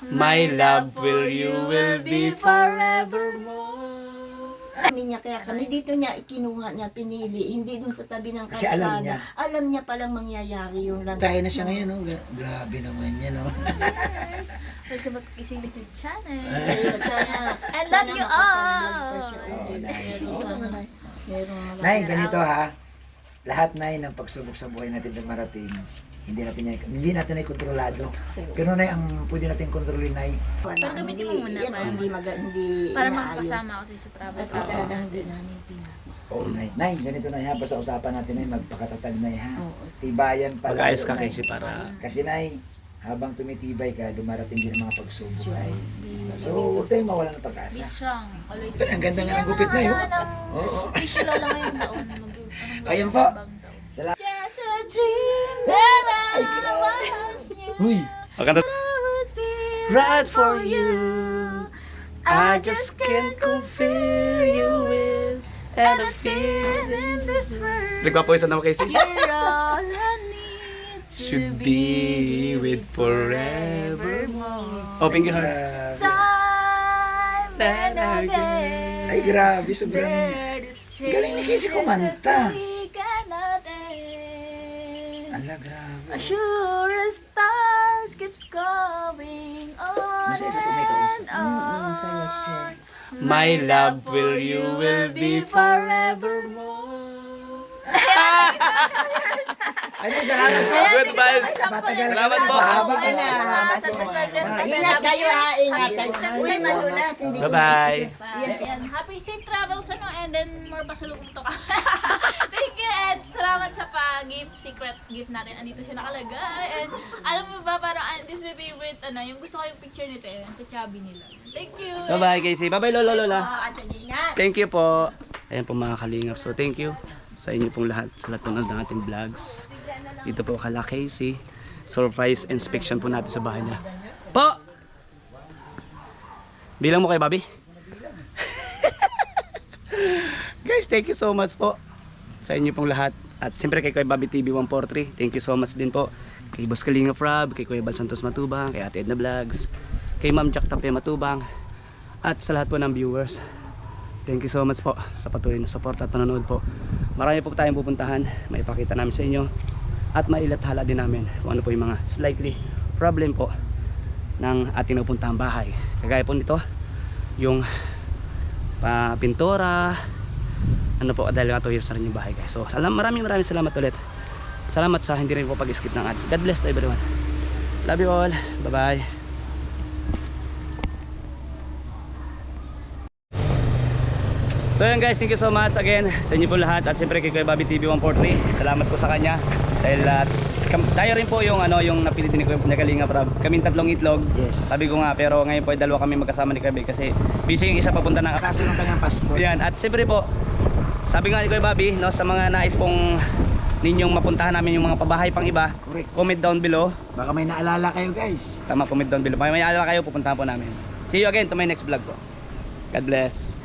My love will you will be forevermore. Kami niya, kaya kami dito niya ikinuha niya, pinili, hindi dun sa tabi ng Kasi kalsada. alam niya. Alam niya palang mangyayari yung lang. Tayo na siya ngayon, no? Grabe naman yan, no? Welcome back to Kising YouTube channel. Sana, I love you all. Nay, ganito ha. Lahat, Nay, ng pagsubok sa buhay natin na marating, hindi natin ay kontrolado. Pero Nay, ang pwede natin kontrolin, Nay, Pero gamitin mo muna yan, para hindi para inaayos. makakasama ako sa travel. Kasi talaga hindi namin pinapa. oo, Nay. Nay, ganito na ha. Basta usapan natin, Nay, magpakatatag, Nay, ha. Oo. Tibayan pala. Mag-ayos ka, Nay. Casey, para... Kasi, Nay, habang tumitibay ka, dumarating din ang mga pagsubok, Nay. So, huwag tayong mawala ng Be pag-asa. strong. Always. Ito, ang ganda nga ng gupit na yun. Oo. Special lang ngayong taon. Ayun po. Salamat. Just a dream that Ay, I grabe. once knew. Uy. Maganda. Would be Right for you. I just can't compare you with anything in this world. Nagpapawisan na mo, Casey? You're all I need to Should be with forevermore. Open your heart. time and again. Ay, grabe. Sobrang... There is Galing ni Casey kumanta. we cannot end. Ala, grabe. As sure as stars keeps going on Masaya sa may kausap. and on. My love will you will be forevermore. Ay, Nay, salamat po. Good vibes. Matagal Salamat po. Mahaba Okay na. po. Salamat po. Ingat kayo ha, ingat kayo. Uy, madulas, hindi ko Bye-bye. Yan. Happy safe travels ano and then more pasalubong to ka. Thank you and salamat sa pa-gift, secret gift natin. Andito siya nakalagay and alam mo ba parang this is my favorite ano, yung gusto ko yung picture nito eh, sa chubby nila. Thank you. Bye-bye, Casey. Bye-bye, Lola, Lola. ingat. Thank you po. Ayan po mga kalingap. So thank you sa inyo pong lahat sa lahat ng ating vlogs. Dito po kala Casey. Surprise inspection po natin sa bahay nila. Po! Bilang mo kay Bobby. Guys, thank you so much po sa inyo pong lahat. At siyempre kay Bobby TV 143. Thank you so much din po. Kay Boss Kalinga Prab, kay Kuya Bal Santos Matubang, kay Ate Edna Vlogs, kay Ma'am Jack Tapia Matubang, at sa lahat po ng viewers. Thank you so much po sa patuloy na support at panonood po. Marami po tayong pupuntahan, may ipakita namin sa inyo at mailathala din namin kung ano po yung mga slightly problem po ng ating napuntahang bahay. Kagaya po nito, yung pintura, ano po, dahil nga 2 years na rin yung bahay guys. So maraming salamat ulit. Salamat sa hindi rin po pag-skip ng ads. God bless to everyone. Love you all. Bye bye. So yun guys, thank you so much again sa inyo po lahat at siyempre kay Kuya Bobby TV 143. Salamat po sa kanya dahil tayo rin po yung yung napili din ni Kuya Kalinga Prab. Kaming 3 itlog. Yes. Sabi ko nga pero ngayon po ay 2 kami magkasama ni Kuya Bobby kasi busy yung isa papunta ng Kaso ng kanyang passport. yan. At siyempre po, sabi nga ni Kuya Bobby, no, sa mga nais pong ninyong mapuntahan namin yung mga pabahay pang iba, Correct. comment down below. Baka may naalala kayo, guys. Tama, comment down below. May alala kayo, pupuntahan po namin. See you again to my next vlog po. God bless.